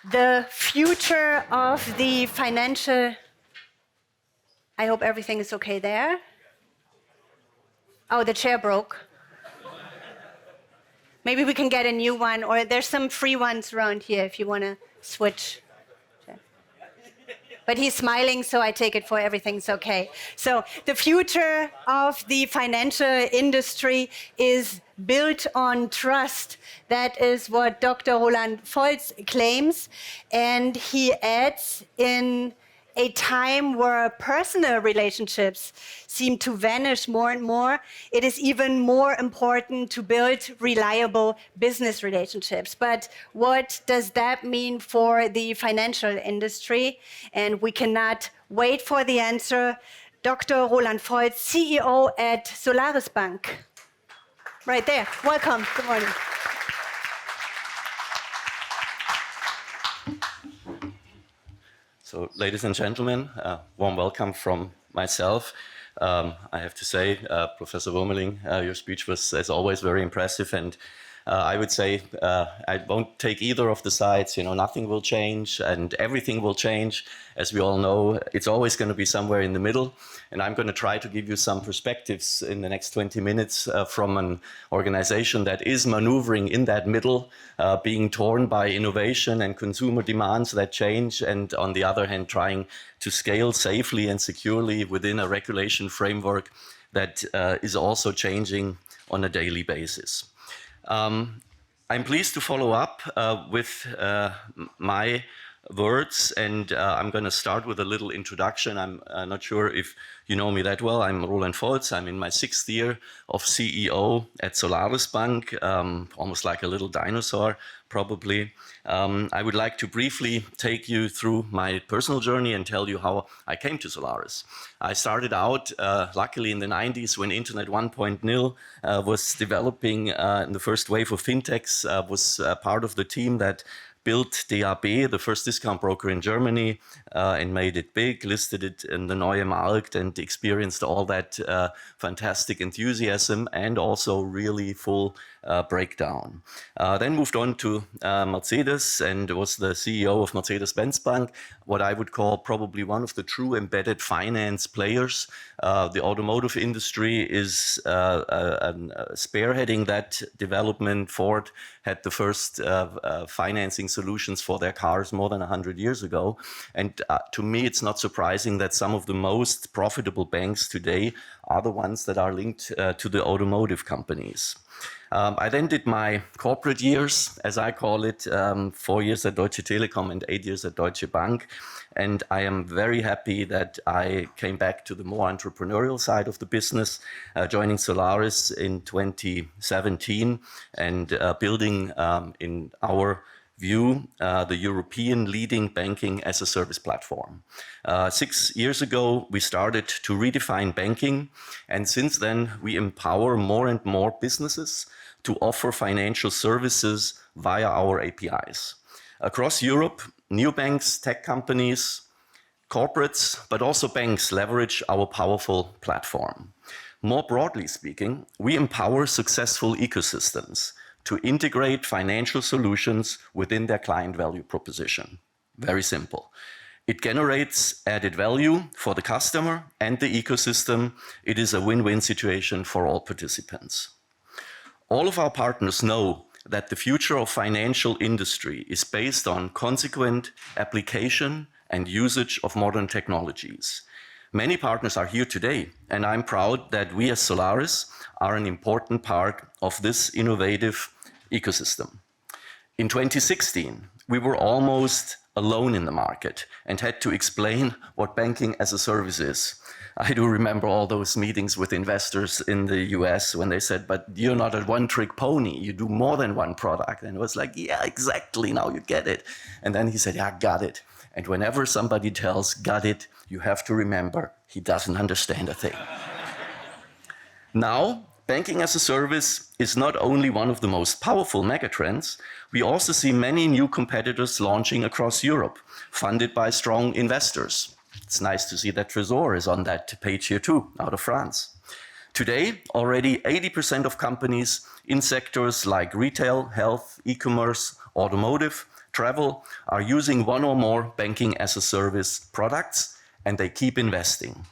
The future of the financial... I hope everything is okay there. Oh, the chair broke. Maybe we can get a new one, or there's some free ones around here if you want to switch. But he's smiling, so I take it for everything's okay. So the future of the financial industry is built on trust. That is what Dr. Roland Folz claims. And he adds, in a time where personal relationships seem to vanish more and more, it is even more important to build reliable business relationships. But what does that mean for the financial industry? And we cannot wait for the answer. Dr. Roland Folz, CEO at Solarisbank. Right there. Welcome. Good morning. So, ladies and gentlemen, warm welcome from myself. I have to say, Professor Wurmeling, your speech was, as always, very impressive, and I would say I won't take either of the sides. You know, nothing will change and everything will change. As we all know, it's always going to be somewhere in the middle, and I'm going to try to give you some perspectives in the next 20 minutes from an organization that is maneuvering in that middle, being torn by innovation and consumer demands that change, and on the other hand, trying to scale safely and securely within a regulation framework that is also changing on a daily basis. I'm pleased to follow up with my words, and I'm going to start with a little introduction. I'm not sure if you know me that well. I'm Roland Folz. I'm in my 6th year of CEO at Solarisbank, almost like a little dinosaur, probably. I would like to briefly take you through my personal journey and tell you how I came to Solaris. I started out, luckily, in the 90s when Internet 1.0 was developing in the first wave of fintechs, was part of the team that built DAB, the first discount broker in Germany, and made it big, listed it in the Neue Markt, and experienced all that fantastic enthusiasm and also really full breakdown. Then moved on to Mercedes and was the CEO of Mercedes-Benz Bank, what I would call probably one of the true embedded finance players. The automotive industry is spearheading that development. Ford had the first financing solutions for their cars more than 100 years ago. And to me, it's not surprising that some of the most profitable banks today are the ones that are linked to the automotive companies. I then did my corporate years, as I call it, 4 years at Deutsche Telekom and 8 years at Deutsche Bank. And I am very happy that I came back to the more entrepreneurial side of the business, joining Solaris in 2017 and building, in our view, the European leading banking as a service platform. 6 years ago, we started to redefine banking, and since then, we empower more and more businesses to offer financial services via our APIs. Across Europe, neobanks, tech companies, corporates, but also banks leverage our powerful platform. More broadly speaking, we empower successful ecosystems to integrate financial solutions within their client value proposition. Very simple. It generates added value for the customer and the ecosystem. It is a win-win situation for all participants. All of our partners know that the future of financial industry is based on consequent application and usage of modern technologies. Many partners are here today, and I'm proud that we as Solaris are an important part of this innovative ecosystem. In 2016, we were almost alone in the market and had to explain what banking as a service is. I do remember all those meetings with investors in the US when they said, but you're not a one-trick pony, you do more than one product. And it was like, yeah, exactly, now you get it. And then he said, yeah, got it. And whenever somebody tells got it, you have to remember he doesn't understand a thing. Now, banking as a service is not only one of the most powerful megatrends, we also see many new competitors launching across Europe, funded by strong investors. It's nice to see that Trésor is on that page here too, out of France. Today, already 80% of companies in sectors like retail, health, e-commerce, automotive travel are using one or more banking-as-a-service products, and they keep investing.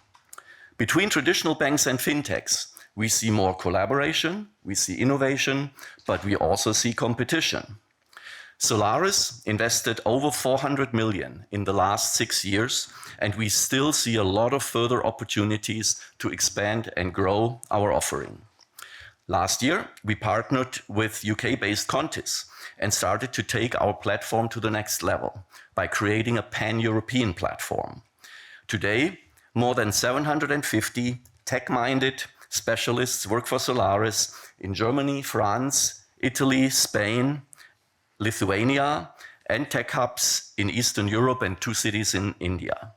Between traditional banks and fintechs, we see more collaboration, we see innovation, but we also see competition. Solaris invested over 400 million in the last 6 years, and we still see a lot of further opportunities to expand and grow our offering. Last year, we partnered with UK-based Contis and started to take our platform to the next level by creating a pan-European platform. Today, more than 750 tech-minded specialists work for Solaris in Germany, France, Italy, Spain, Lithuania, and tech hubs in Eastern Europe and 2 cities in India.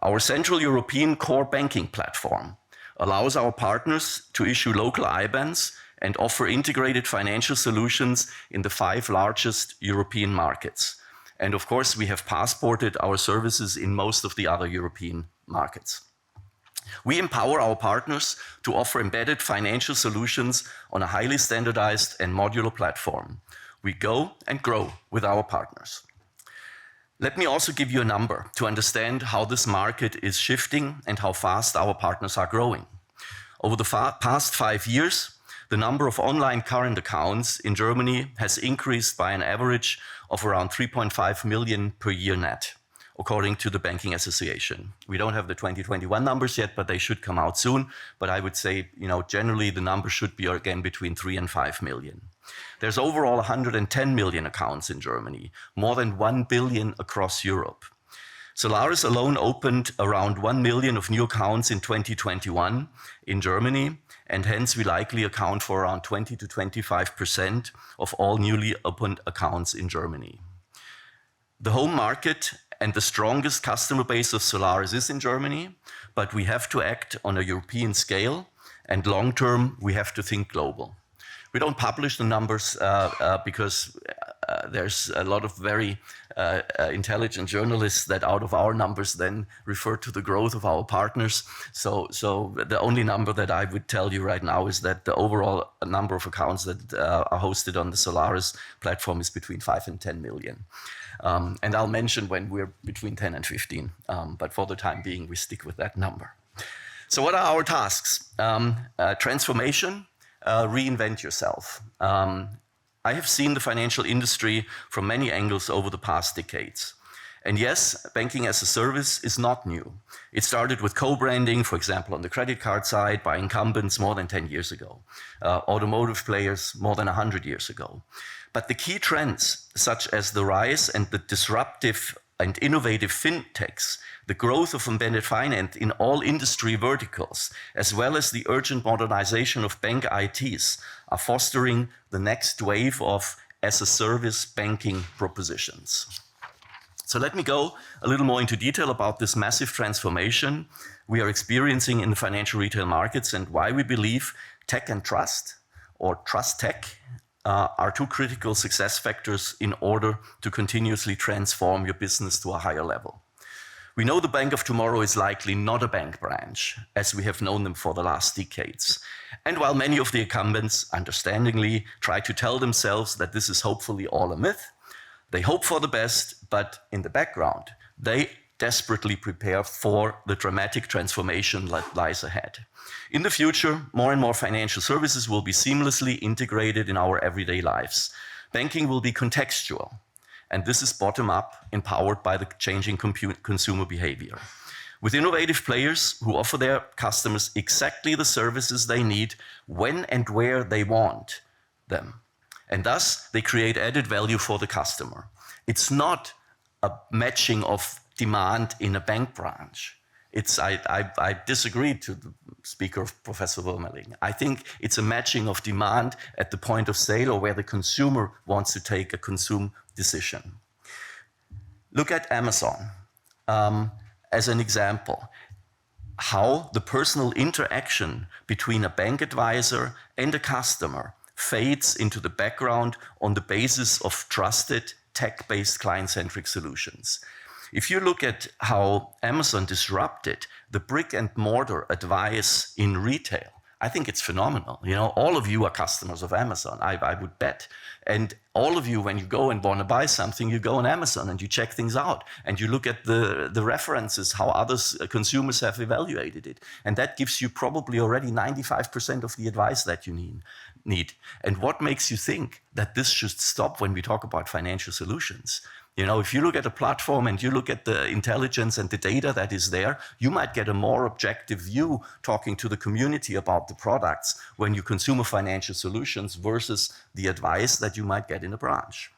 Our Central European core banking platform allows our partners to issue local IBANs and offer integrated financial solutions in the 5 largest European markets. And of course, we have passported our services in most of the other European markets. We empower our partners to offer embedded financial solutions on a highly standardized and modular platform. We go and grow with our partners. Let me also give you a number to understand how this market is shifting and how fast our partners are growing. Over the past 5 years, the number of online current accounts in Germany has increased by an average of around 3.5 million per year net, according to the Banking Association. We don't have the 2021 numbers yet, but they should come out soon. But I would say, generally the number should be again between 3 and 5 million. There's overall 110 million accounts in Germany, more than 1 billion across Europe. Solaris alone opened around 1 million of new accounts in 2021 in Germany, and hence we likely account for around 20 to 25% of all newly opened accounts in Germany. The home market and the strongest customer base of Solaris is in Germany, but we have to act on a European scale, and long term we have to think global. We don't publish the numbers because there's a lot of very intelligent journalists that out of our numbers then refer to the growth of our partners. So the only number that I would tell you right now is that the overall number of accounts that are hosted on the Solaris platform is between 5 and 10 million. And I'll mention when we're between 10 and 15, but for the time being, we stick with that number. So what are our tasks? Transformation. Reinvent yourself. I have seen the financial industry from many angles over the past decades. And yes, banking as a service is not new. It started with co-branding, for example, on the credit card side by incumbents more than 10 years ago, automotive players more than 100 years ago. But the key trends, such as the rise and the disruptive and innovative fintechs, the growth of embedded finance in all industry verticals, as well as the urgent modernization of bank ITs, are fostering the next wave of as-a-service banking propositions. So let me go a little more into detail about this massive transformation we are experiencing in the financial retail markets and why we believe tech and trust, or trust tech, are 2 critical success factors in order to continuously transform your business to a higher level. We know the bank of tomorrow is likely not a bank branch, as we have known them for the last decades. And while many of the incumbents, understandingly, try to tell themselves that this is hopefully all a myth, they hope for the best, but in the background, they desperately prepare for the dramatic transformation that lies ahead. In the future, more and more financial services will be seamlessly integrated in our everyday lives. Banking will be contextual, and this is bottom-up, empowered by the changing consumer behavior. With innovative players who offer their customers exactly the services they need, when and where they want them. And thus, they create added value for the customer. It's not a matching of demand in a bank branch. I disagree to the speaker of Professor Würmeling. I think it's a matching of demand at the point of sale or where the consumer wants to take a consume decision. Look at Amazon as an example. How the personal interaction between a bank advisor and a customer fades into the background on the basis of trusted tech-based client-centric solutions. If you look at how Amazon disrupted the brick and mortar advice in retail, I think it's phenomenal. You know, all of you are customers of Amazon, I would bet. And all of you, when you go and want to buy something, you go on Amazon and you check things out and you look at the references, how others, consumers have evaluated it. And that gives you probably already 95% of the advice that you need. And what makes you think that this should stop when we talk about financial solutions? You know, if you look at a platform and you look at the intelligence and the data that is there, you might get a more objective view talking to the community about the products when you consume a financial solutions versus the advice that you might get in a branch.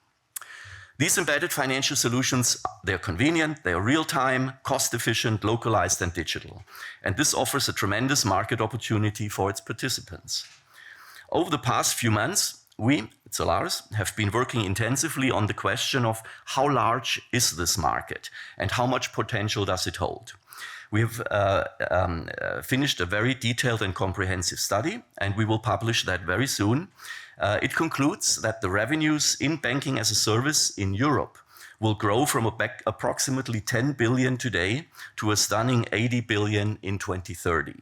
These embedded financial solutions, they're convenient, they're real-time, cost-efficient, localized, and digital. And this offers a tremendous market opportunity for its participants. Over the past few months, we at Solaris have been working intensively on the question of how large is this market and how much potential does it hold. We have finished a very detailed and comprehensive study, and we will publish that very soon. It concludes that the revenues in banking as a service in Europe will grow from approximately 10 billion today to a stunning 80 billion in 2030.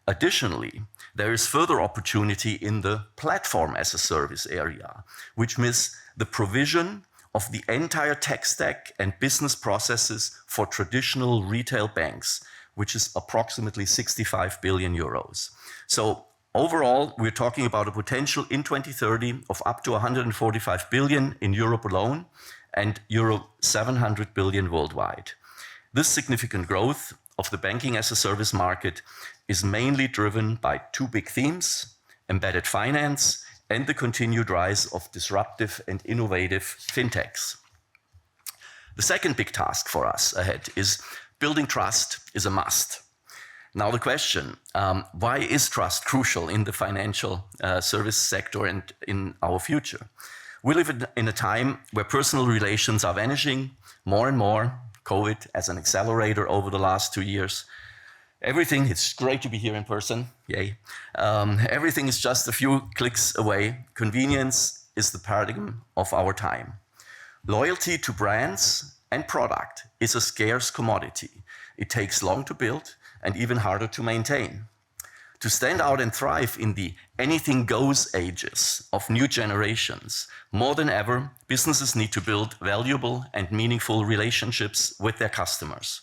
Additionally, there is further opportunity in the platform as a service area, which means the provision of the entire tech stack and business processes for traditional retail banks, which is approximately 65 billion euros. So overall, we're talking about a potential in 2030 of up to 145 billion in Europe alone and euro 700 billion worldwide. This significant growth of the banking as a service market is mainly driven by two big themes: embedded finance and the continued rise of disruptive and innovative fintechs. The second big task for us ahead is building trust is a must. Now the question, why is trust crucial in the financial service sector and in our future? We live in a time where personal relations are vanishing more and more. COVID as an accelerator over the last 2 years. Everything, it's great to be here in person, yay. Everything is just a few clicks away. Convenience is the paradigm of our time. Loyalty to brands and product is a scarce commodity. It takes long to build and even harder to maintain. To stand out and thrive in the anything goes ages of new generations, more than ever, businesses need to build valuable and meaningful relationships with their customers.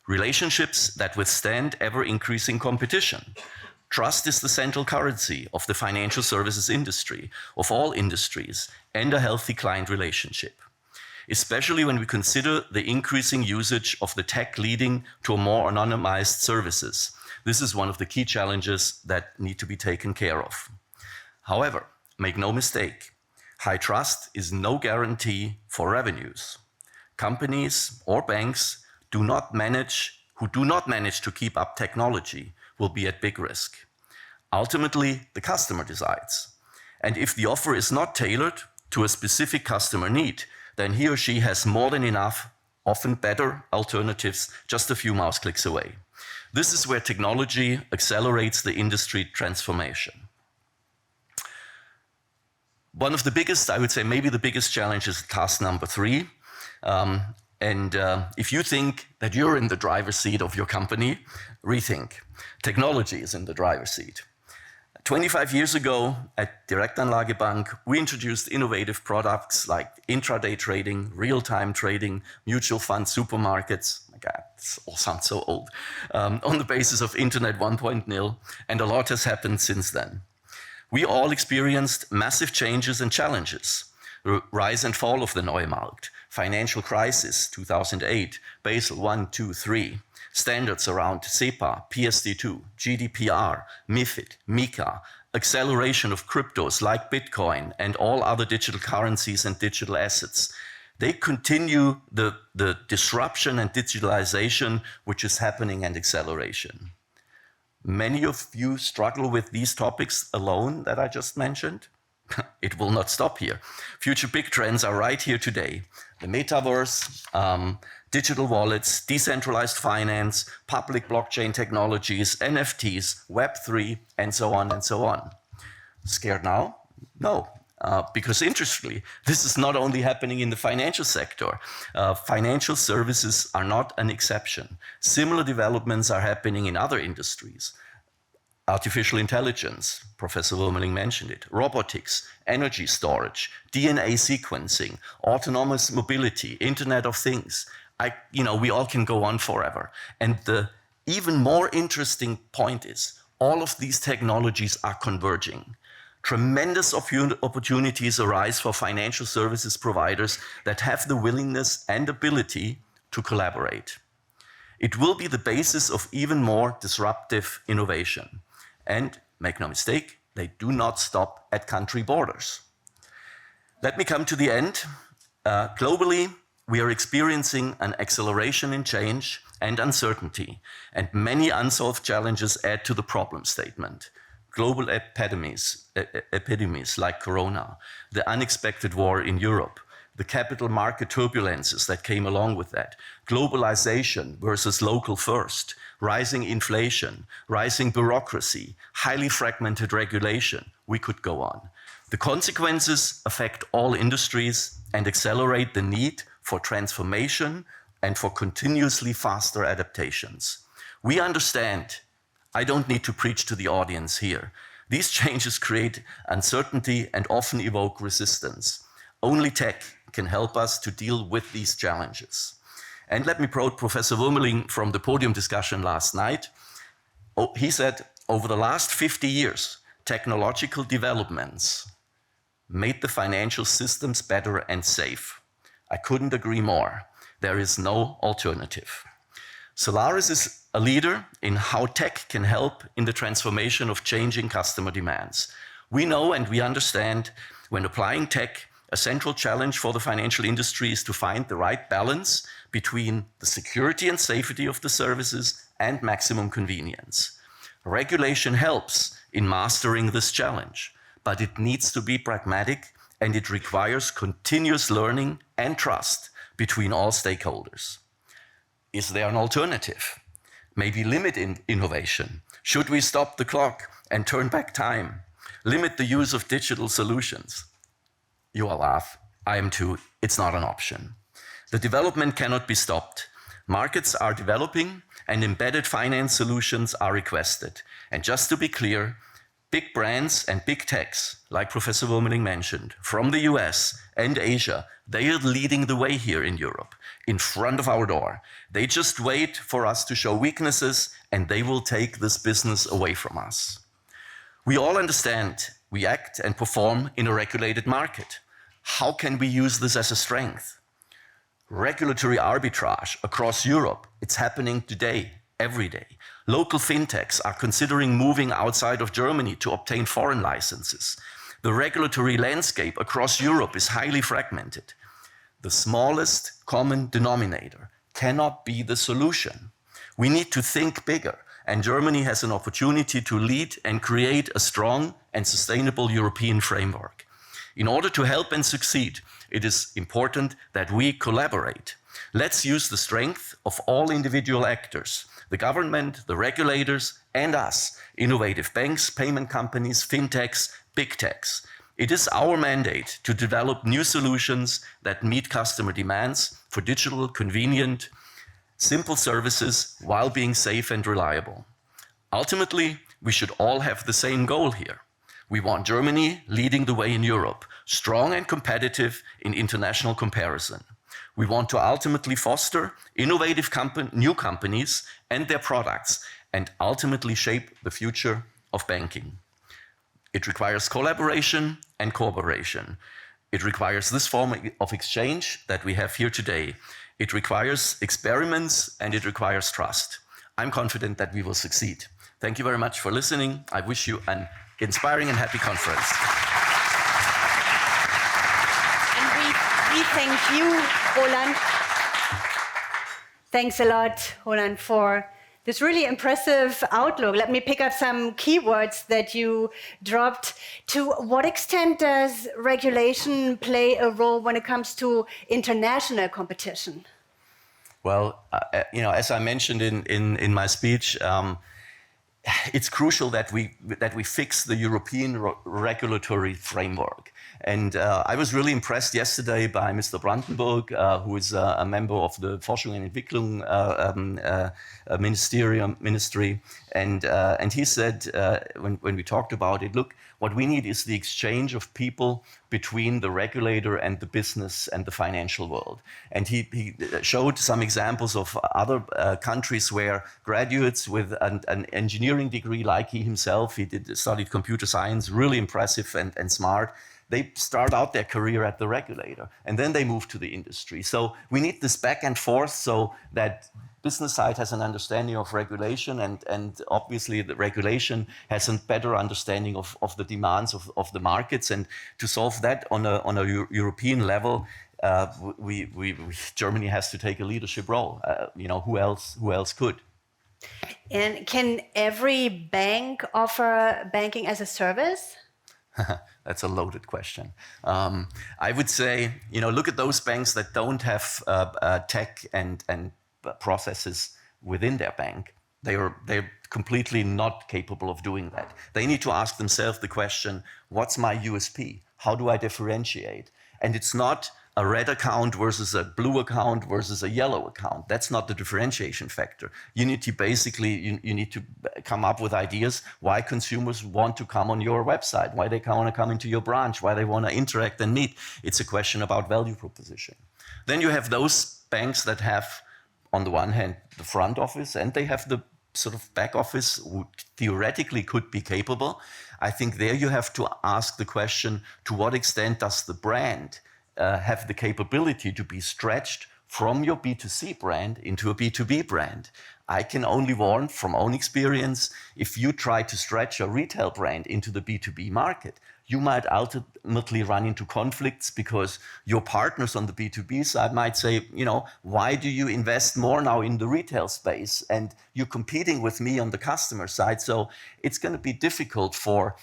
Relationships that withstand ever-increasing competition. Trust is the central currency of the financial services industry, of all industries, and a healthy client relationship. Especially when we consider the increasing usage of the tech leading to a more anonymized services. This is one of the key challenges that need to be taken care of. However, make no mistake, high trust is no guarantee for revenues. Companies or banks who do not manage to keep up technology will be at big risk. Ultimately, the customer decides. And if the offer is not tailored to a specific customer need, then he or she has more than enough, often better alternatives just a few mouse clicks away. This is where technology accelerates the industry transformation. One of the biggest, I would say maybe the biggest challenge is task number 3. If you think that you're in the driver's seat of your company, rethink. Technology is in the driver's seat. 25 years ago at Direktanlagebank, we introduced innovative products like intraday trading, real-time trading, mutual fund supermarkets. My God, this all sounds so old. On the basis of Internet 1.0, and a lot has happened since then. We all experienced massive changes and challenges. Rise and fall of the Neumarkt, financial crisis, 2008, Basel I, II, III, standards around SEPA, PSD2, GDPR, MiFID, MiCA, acceleration of cryptos like Bitcoin and all other digital currencies and digital assets. They continue the disruption and digitalization which is happening and acceleration. Many of you struggle with these topics alone that I just mentioned. It will not stop here. Future big trends are right here today. The metaverse, digital wallets, decentralized finance, public blockchain technologies, NFTs, Web3, and so on and so on. Scared now? No. Because interestingly, this is not only happening in the financial sector. Financial services are not an exception. Similar developments are happening in other industries. Artificial intelligence, Professor Wuermeling mentioned it, robotics, energy storage, DNA sequencing, autonomous mobility, Internet of Things. We all can go on forever. And the even more interesting point is all of these technologies are converging. Tremendous opportunities arise for financial services providers that have the willingness and ability to collaborate. It will be the basis of even more disruptive innovation. And make no mistake, they do not stop at country borders. Let me come to the end. Globally, we are experiencing an acceleration in change and uncertainty, and many unsolved challenges add to the problem statement. Global epidemics like Corona, the unexpected war in Europe, the capital market turbulences that came along with that, globalization versus local first, rising inflation, rising bureaucracy, highly fragmented regulation. We could go on. The consequences affect all industries and accelerate the need for transformation and for continuously faster adaptations. We understand. I don't need to preach to the audience here. These changes create uncertainty and often evoke resistance. Only tech can help us to deal with these challenges. And let me quote Professor Wuermeling from the podium discussion last night. He said, over the last 50 years, technological developments made the financial systems better and safe. I couldn't agree more. There is no alternative. Solaris is a leader in how tech can help in the transformation of changing customer demands. We know and we understand when applying tech, a central challenge for the financial industry is to find the right balance between the security and safety of the services and maximum convenience. Regulation helps in mastering this challenge, but it needs to be pragmatic and it requires continuous learning and trust between all stakeholders. Is there an alternative? Maybe limit innovation. Should we stop the clock and turn back time? Limit the use of digital solutions? You all laugh. I am too. It's not an option. The development cannot be stopped. Markets are developing and embedded finance solutions are requested. And just to be clear, big brands and big techs, like Professor Wuermeling mentioned, from the US and Asia, they are leading the way here in Europe, in front of our door. They just wait for us to show weaknesses and they will take this business away from us. We all understand we act and perform in a regulated market. How can we use this as a strength? Regulatory arbitrage across Europe, it's happening today, every day. Local fintechs are considering moving outside of Germany to obtain foreign licenses. The regulatory landscape across Europe is highly fragmented. The smallest common denominator cannot be the solution. We need to think bigger, and Germany has an opportunity to lead and create a strong and sustainable European framework. In order to help and succeed, it is important that we collaborate. Let's use the strength of all individual actors, the government, the regulators, and us, innovative banks, payment companies, fintechs, big techs. It is our mandate to develop new solutions that meet customer demands for digital, convenient, simple services while being safe and reliable. Ultimately, we should all have the same goal here. We want Germany leading the way in Europe, strong and competitive in international comparison. We want to ultimately foster innovative new companies and their products and ultimately shape the future of banking. It requires collaboration and cooperation. It requires this form of exchange that we have here today. It requires experiments and it requires trust. I'm confident that we will succeed. Thank you very much for listening. I wish you an inspiring and happy conference. And we thank you, Roland. Thanks a lot, Roland, for this really impressive outlook. Let me pick up some keywords that you dropped. To what extent does regulation play a role when it comes to international competition? Well, as I mentioned in my speech, it's crucial that we fix the European regulatory framework. And I was really impressed yesterday by Mr. Brandenburg, who is a member of the Forschung und Entwicklung ministry, and he said when we talked about it, look, what we need is the exchange of people between the regulator and the business and the financial world. And he showed some examples of other countries where graduates with an engineering degree, like he himself, he studied computer science, really impressive and smart. They start out their career at the regulator, and then they move to the industry. So we need this back and forth so that business side has an understanding of regulation, and obviously the regulation has a better understanding of the demands of the markets. And to solve that on a European level, Germany has to take a leadership role. Who else could? And can every bank offer banking as a service? That's a loaded question. I would say, look at those banks that don't have tech and processes within their bank. They're completely not capable of doing that. They need to ask themselves the question, what's my USP? How do I differentiate? And it's not a red account versus a blue account versus a yellow account. That's not the differentiation factor. You need to you need to come up with ideas why consumers want to come on your website, why they want to come into your branch, why they want to interact and meet. It's a question about value proposition. Then you have those banks that have, on the one hand, the front office, and they have the sort of back office who theoretically could be capable. I think there you have to ask the question, to what extent does the brand have the capability to be stretched from your B2C brand into a B2B brand? I can only warn from own experience, if you try to stretch a retail brand into the B2B market, you might ultimately run into conflicts because your partners on the B2B side might say, why do you invest more now in the retail space? And you're competing with me on the customer side. So it's going to be difficult for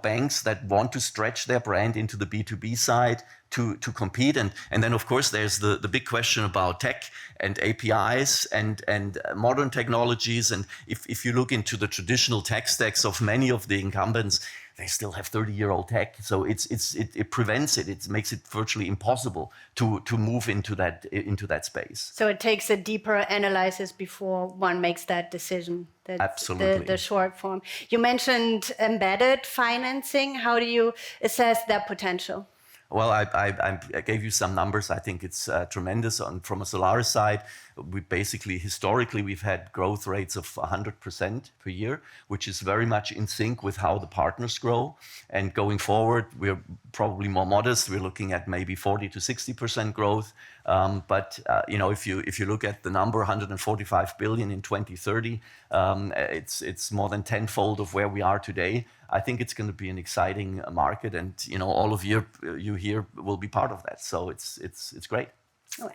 banks that want to stretch their brand into the B2B side to compete. And then, of course, there's the big question about tech and APIs and modern technologies. And if you look into the traditional tech stacks of many of the incumbents, they still have 30-year-old tech. So it prevents it. It makes it virtually impossible to move into that space. So it takes a deeper analysis before one makes that decision. That's absolutely. The short form. You mentioned embedded financing. How do you assess that potential? Well, I gave you some numbers. I think it's tremendous. From a Solaris side, historically, we've had growth rates of 100% per year, which is very much in sync with how the partners grow. And going forward, we're probably more modest. We're looking at maybe 40 to 60% growth. But if you look at the number, 145 billion in 2030, it's more than tenfold of where we are today. I think it's going to be an exciting market, and all of you here will be part of that. So it's great.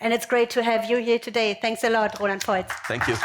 And it's great to have you here today. Thanks a lot, Roland Folz. Thank you.